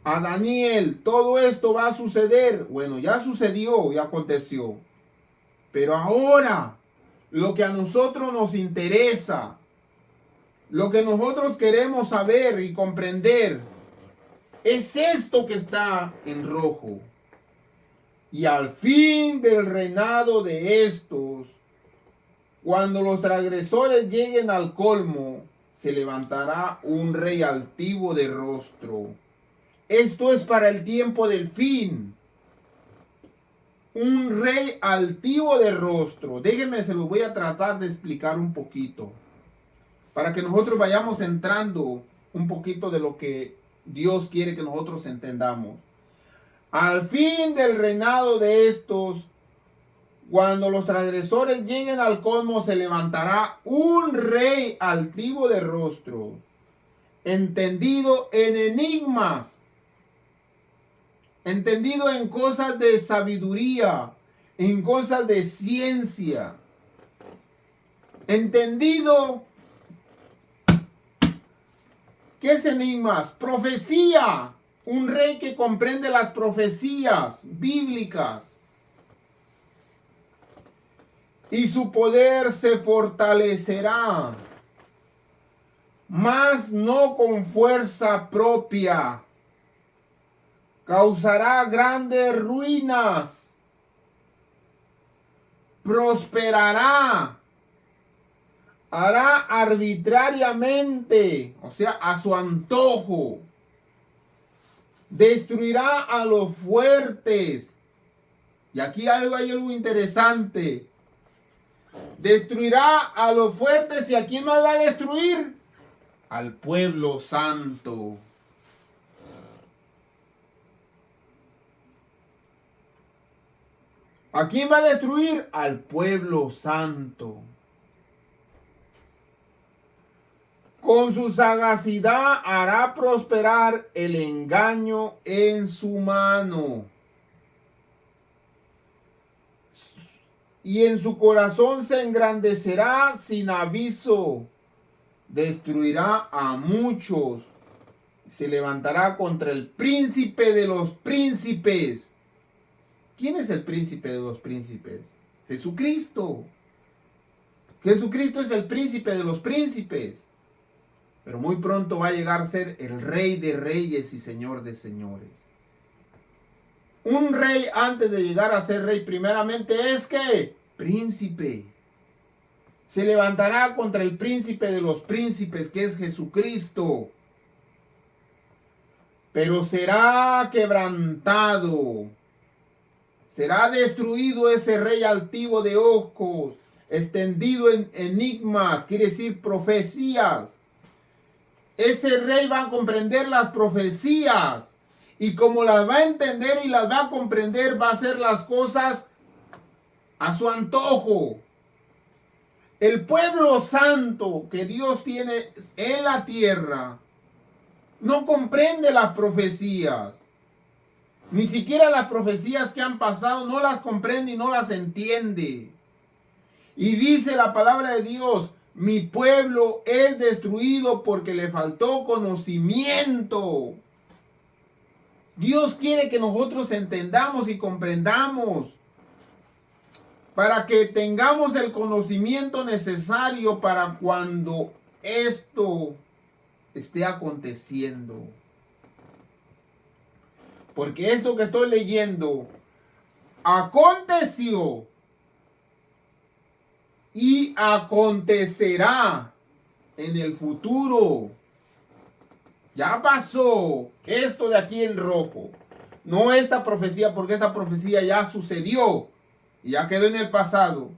a Daniel, todo esto va a suceder. Bueno, ya sucedió, ya aconteció. Pero ahora, lo que a nosotros nos interesa, lo que nosotros queremos saber y comprender, es esto que está en rojo. Y al fin del reinado de estos, cuando los transgresores lleguen al colmo, se levantará un rey altivo de rostro. Esto es para el tiempo del fin. Un rey altivo de rostro. Déjenme, se los voy a tratar de explicar un poquito. Para que nosotros vayamos entrando un poquito de lo que Dios quiere que nosotros entendamos. Al fin del reinado de estos, cuando los transgresores lleguen al colmo, se levantará un rey altivo de rostro, entendido en enigmas, entendido en cosas de sabiduría, en cosas de ciencia, entendido. ¿Qué es enigmas? Profecía. Un rey que comprende las profecías bíblicas. Y su poder se fortalecerá, mas no con fuerza propia. Causará grandes ruinas. Prosperará. Hará arbitrariamente, o sea, a su antojo. Destruirá a los fuertes. Y aquí hay algo interesante. Destruirá a los fuertes. ¿Y a quién más va a destruir? Al pueblo santo. ¿A quién va a destruir? Al pueblo santo. Con su sagacidad hará prosperar el engaño en su mano. Y en su corazón se engrandecerá sin aviso. Destruirá a muchos. Se levantará contra el príncipe de los príncipes. ¿Quién es el príncipe de los príncipes? Jesucristo. Jesucristo es el príncipe de los príncipes. Pero muy pronto va a llegar a ser el rey de reyes y señor de señores. Un rey, antes de llegar a ser rey, primeramente es que príncipe. Se levantará contra el príncipe de los príncipes, que es Jesucristo. Pero será quebrantado. Será destruido ese rey altivo de ojos, extendido en enigmas, quiere decir profecías. Ese rey va a comprender las profecías. Y como las va a entender y las va a comprender, va a hacer las cosas a su antojo. El pueblo santo que Dios tiene en la tierra no comprende las profecías. Ni siquiera las profecías que han pasado no las comprende y no las entiende. Y dice la palabra de Dios: mi pueblo es destruido porque le faltó conocimiento. Dios quiere que nosotros entendamos y comprendamos para que tengamos el conocimiento necesario para cuando esto esté aconteciendo. Porque esto que estoy leyendo aconteció y acontecerá en el futuro. Ya pasó esto de aquí en rojo. No esta profecía, porque esta profecía ya sucedió y ya quedó en el pasado.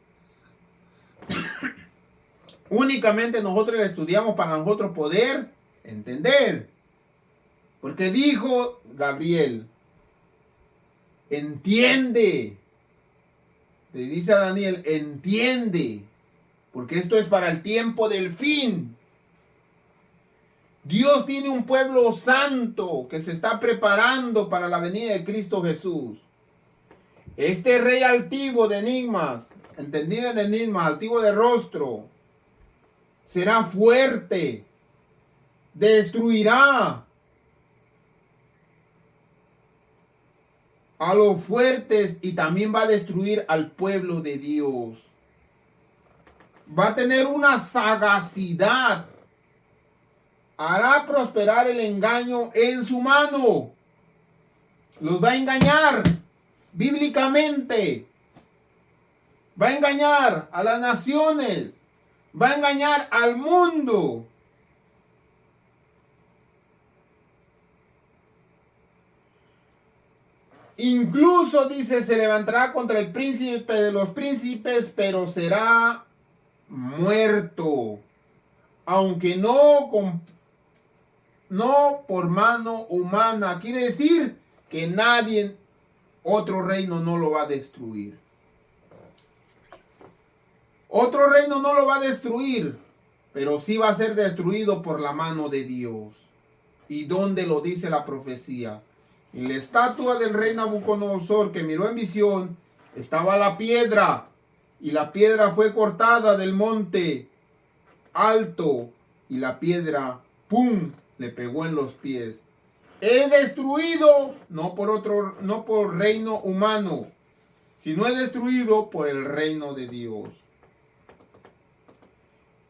Únicamente nosotros la estudiamos para nosotros poder entender. Porque dijo Gabriel: entiende. Le dice a Daniel: entiende. Porque esto es para el tiempo del fin. Dios tiene un pueblo santo que se está preparando para la venida de Cristo Jesús. Este rey altivo de enigmas, entendido en enigmas, altivo de rostro, será fuerte. Destruirá a los fuertes y también va a destruir al pueblo de Dios. Va a tener una sagacidad. Hará prosperar el engaño en su mano. Los va a engañar bíblicamente. Va a engañar a las naciones. Va a engañar al mundo. Incluso dice, se levantará contra el príncipe de los príncipes, pero será muerto. Aunque no por mano humana. Quiere decir que nadie, otro reino no lo va a destruir. Otro reino no lo va a destruir, pero sí va a ser destruido por la mano de Dios. ¿Y dónde lo dice la profecía? En la estatua del rey Nabucodonosor que miró en visión, estaba la piedra, y la piedra fue cortada del monte alto, y la piedra, ¡pum!, le pegó en los pies. Es destruido no por reino humano, sino es destruido por el reino de Dios.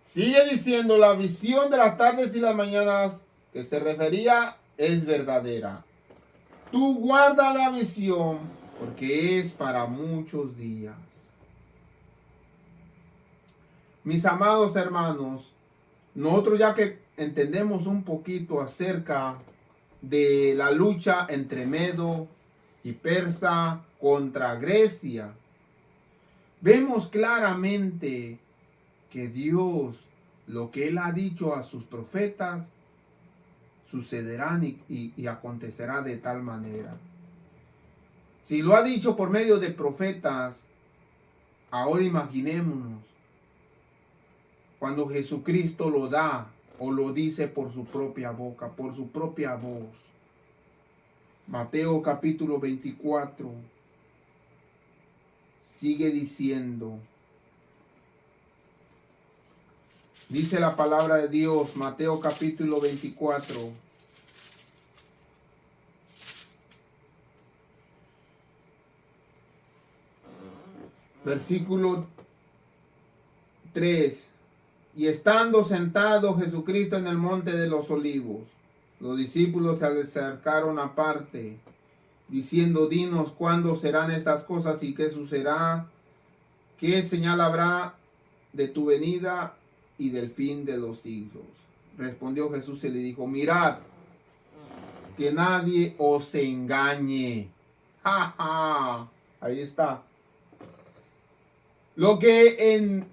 Sigue diciendo, la visión de las tardes y las mañanas que se refería es verdadera. Tú guarda la visión porque es para muchos días. Mis amados hermanos, nosotros ya que entendemos un poquito acerca de la lucha entre Medo y Persa contra Grecia, vemos claramente que Dios, lo que Él ha dicho a sus profetas, sucederán y acontecerá de tal manera. Si lo ha dicho por medio de profetas, ahora imaginémonos cuando Jesucristo lo da o lo dice por su propia boca, por su propia voz. Mateo capítulo 24 sigue diciendo, dice la palabra de Dios, Mateo capítulo 24. Versículo 3. Y estando sentado Jesucristo en el monte de los olivos, los discípulos se le acercaron aparte, diciendo, dinos cuándo serán estas cosas y qué sucederá, qué señal habrá de tu venida y del fin de los siglos. Respondió Jesús y le dijo, mirad, que nadie os engañe. ¡Ja, ja! Ahí está. Lo que en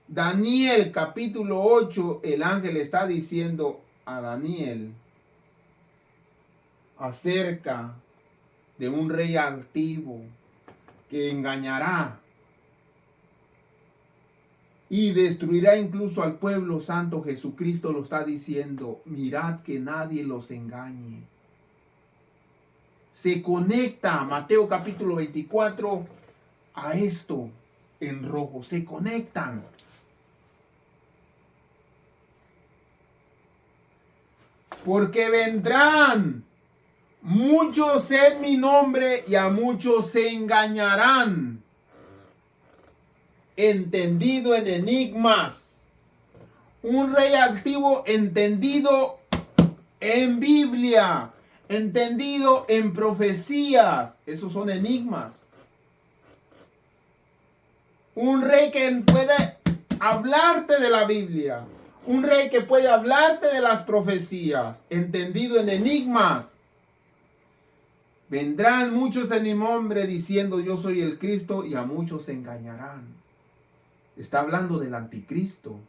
Daniel capítulo 8 el ángel está diciendo a Daniel acerca de un rey altivo que engañará y destruirá incluso al pueblo santo. Jesucristo lo está diciendo, mirad que nadie los engañe. Se conecta Mateo capítulo 24 a esto en rojo, se conectan. Porque vendrán muchos en mi nombre y a muchos se engañarán. Entendido en enigmas. Un rey altivo entendido en Biblia. Entendido en profecías. Esos son enigmas. Un rey que puede hablarte de la Biblia. Un rey que puede hablarte de las profecías, entendido en enigmas. Vendrán muchos en mi nombre diciendo yo soy el Cristo y a muchos se engañarán. Está hablando del anticristo,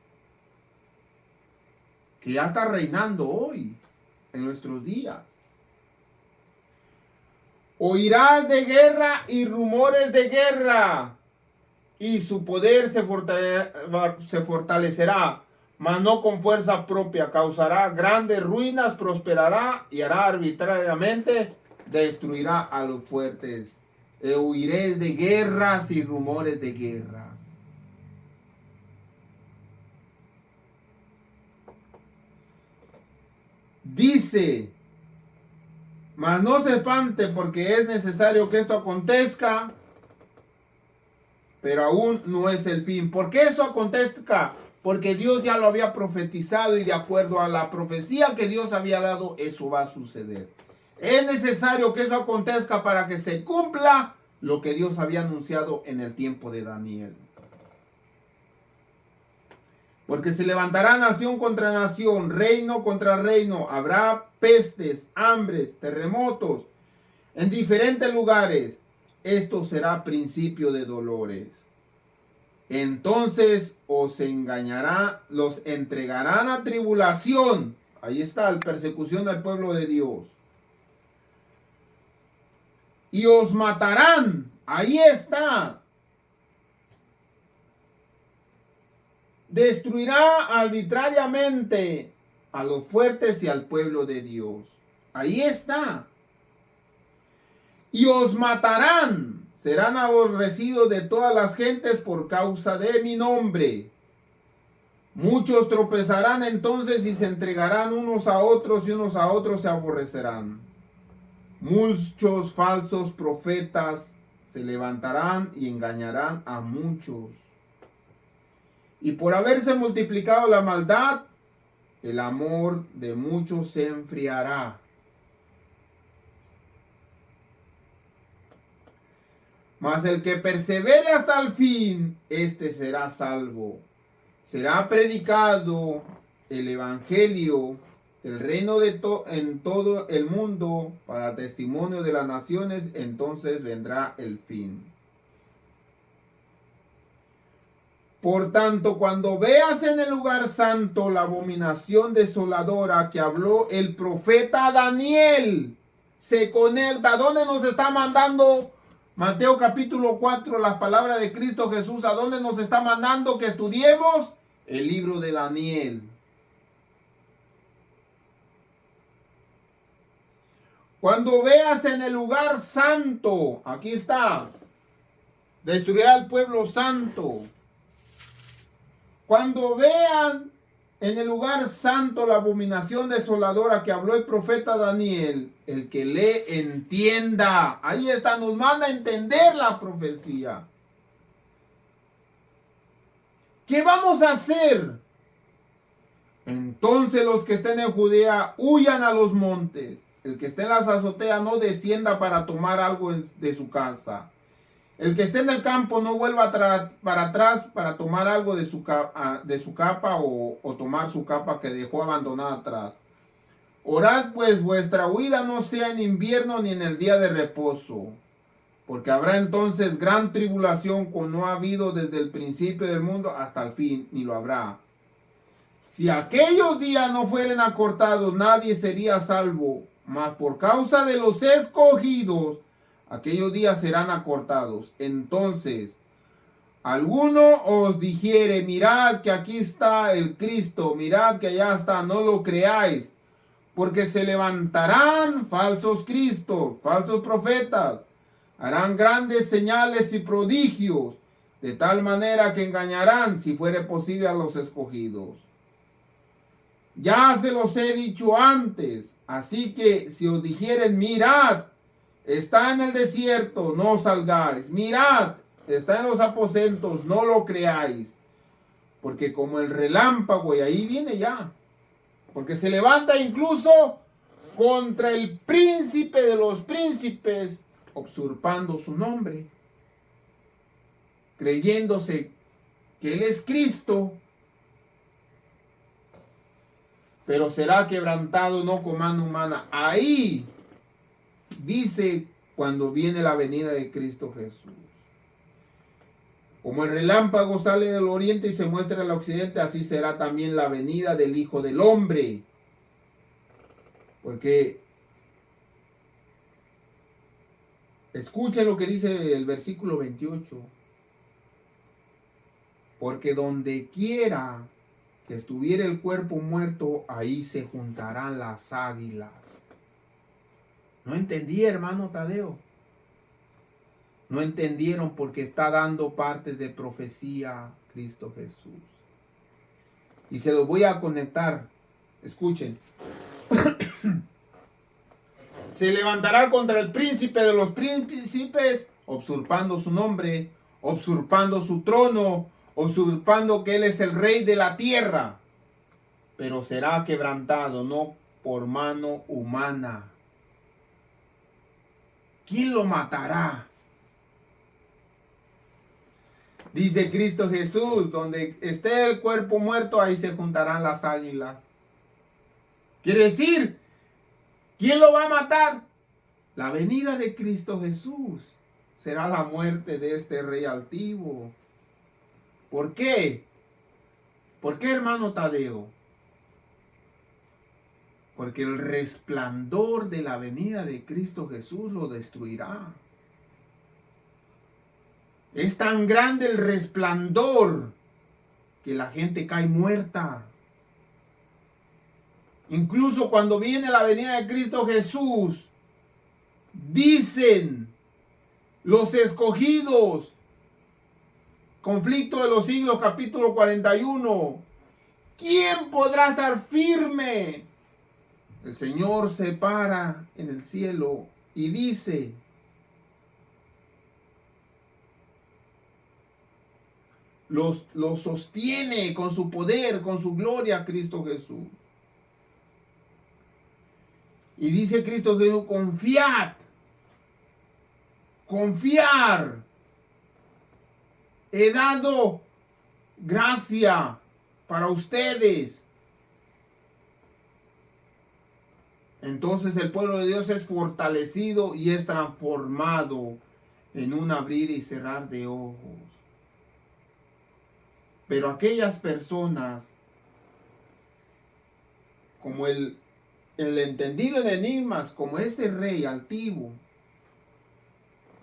que ya está reinando hoy, en nuestros días. Oirás de guerra y rumores de guerra, y su poder se fortalecerá. Mas no con fuerza propia, causará grandes ruinas, prosperará y hará arbitrariamente, destruirá a los fuertes. Huiréis de guerras y rumores de guerras. Dice, mas no se espante porque es necesario que esto acontezca, pero aún no es el fin. ¿Por qué eso acontezca? Porque Dios ya lo había profetizado y de acuerdo a la profecía que Dios había dado, eso va a suceder. Es necesario que eso acontezca para que se cumpla lo que Dios había anunciado en el tiempo de Daniel. Porque se levantará nación contra nación, reino contra reino, habrá pestes, hambres, terremotos en diferentes lugares. Esto será principio de dolores. Entonces os engañará, los entregarán a tribulación. Ahí está, la persecución del pueblo de Dios. Y os matarán. Ahí está. Destruirá arbitrariamente a los fuertes y al pueblo de Dios. Ahí está. Y os matarán. Serán aborrecidos de todas las gentes por causa de mi nombre. Muchos tropezarán entonces y se entregarán unos a otros y unos a otros se aborrecerán. Muchos falsos profetas se levantarán y engañarán a muchos. Y por haberse multiplicado la maldad, el amor de muchos se enfriará. Mas el que persevere hasta el fin, este será salvo. Será predicado el evangelio, el reino en todo el mundo para testimonio de las naciones, entonces vendrá el fin. Por tanto, cuando veas en el lugar santo la abominación desoladora que habló el profeta Daniel, se conecta. ¿A dónde nos está mandando Mateo capítulo 4, las palabras de Cristo Jesús? ¿A dónde nos está mandando que estudiemos? El libro de Daniel. Cuando veas en el lugar santo, aquí está, destruirá al pueblo santo. Cuando vean en el lugar santo la abominación desoladora que habló el profeta Daniel, el que lee entienda. Ahí está, nos manda a entender la profecía. ¿Qué vamos a hacer? Entonces los que estén en Judea huyan a los montes. El que esté en las azoteas no descienda para tomar algo de su casa. El que esté en el campo no vuelva para atrás para tomar algo de su capa o tomar su capa que dejó abandonada atrás. Orad pues vuestra huida no sea en invierno ni en el día de reposo, porque habrá entonces gran tribulación como no ha habido desde el principio del mundo hasta el fin, ni lo habrá. Si aquellos días no fueren acortados, nadie sería salvo, mas por causa de los escogidos, aquellos días serán acortados. Entonces, alguno os dijere, mirad que aquí está el Cristo, mirad que allá está, no lo creáis, porque se levantarán falsos cristos, falsos profetas, harán grandes señales y prodigios, de tal manera que engañarán, si fuere posible, a los escogidos. Ya se los he dicho antes, así que si os dijeren, mirad, está en el desierto, no salgáis. Mirad, está en los aposentos, no lo creáis. Porque como el relámpago, y ahí viene ya. Porque se levanta incluso contra el príncipe de los príncipes, usurpando su nombre. Creyéndose que Él es Cristo. Pero será quebrantado no con mano humana. Ahí dice cuando viene la venida de Cristo Jesús. Como el relámpago sale del oriente y se muestra al occidente, así será también la venida del Hijo del Hombre. Porque escuchen lo que dice el versículo 28. Porque donde quiera que estuviera el cuerpo muerto, ahí se juntarán las águilas. No entendí, hermano Tadeo. No entendieron porque está dando partes de profecía Cristo Jesús. Y se los voy a conectar. Escuchen. Se levantará contra el príncipe de los príncipes, usurpando su nombre, usurpando su trono, usurpando que él es el rey de la tierra. Pero será quebrantado, no por mano humana. ¿Quién lo matará? Dice Cristo Jesús, donde esté el cuerpo muerto, ahí se juntarán las águilas. Quiere decir, ¿quién lo va a matar? La venida de Cristo Jesús. Será la muerte de este rey altivo. ¿Por qué? ¿Por qué, hermano Tadeo? Porque el resplandor de la venida de Cristo Jesús lo destruirá. Es tan grande el resplandor que la gente cae muerta. Incluso cuando viene la venida de Cristo Jesús, dicen los escogidos, Conflicto de los Siglos, capítulo 41, ¿quién podrá estar firme? El Señor se para en el cielo y dice, los sostiene con su poder, con su gloria, Cristo Jesús. Y dice Cristo Jesús, confiar. He dado gracia para ustedes. Entonces el pueblo de Dios es fortalecido y es transformado en un abrir y cerrar de ojos. Pero aquellas personas, como el entendido en enigmas, como este rey altivo,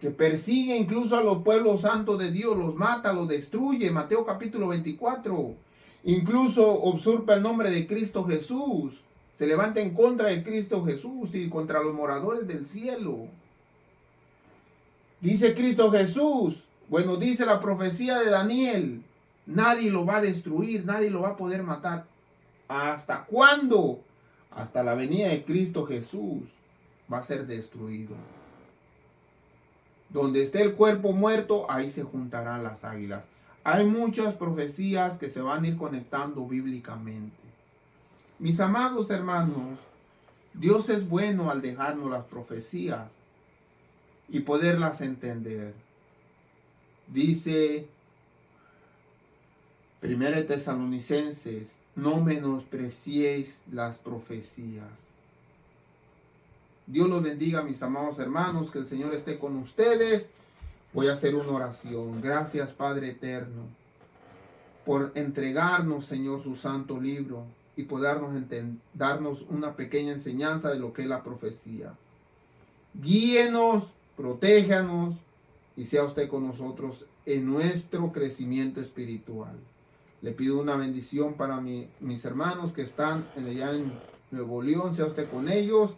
que persigue incluso a los pueblos santos de Dios, los mata, los destruye, Mateo capítulo 24, incluso usurpa el nombre de Cristo Jesús, se levanta en contra de Cristo Jesús y contra los moradores del cielo. Dice Cristo Jesús, bueno, dice la profecía de Daniel, nadie lo va a destruir, nadie lo va a poder matar. ¿Hasta cuándo? Hasta la venida de Cristo Jesús va a ser destruido. Donde esté el cuerpo muerto, ahí se juntarán las águilas. Hay muchas profecías que se van a ir conectando bíblicamente. Mis amados hermanos, Dios es bueno al dejarnos las profecías y poderlas entender. Dice 1 Tesalonicenses, no menospreciéis las profecías. Dios los bendiga, mis amados hermanos, que el Señor esté con ustedes. Voy a hacer una oración. Gracias, Padre eterno, por entregarnos, Señor, su santo libro y podernos darnos una pequeña enseñanza de lo que es la profecía. Guíenos, protéjanos y sea usted con nosotros en nuestro crecimiento espiritual. Le pido una bendición para mis hermanos que están allá en Nuevo León, sea usted con ellos.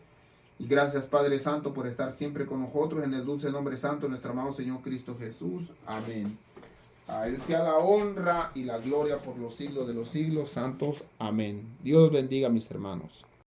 Y gracias, Padre Santo, por estar siempre con nosotros en el dulce nombre santo de nuestro amado Señor Cristo Jesús. Amén. A Él sea la honra y la gloria por los siglos de los siglos santos. Amén. Dios bendiga a mis hermanos.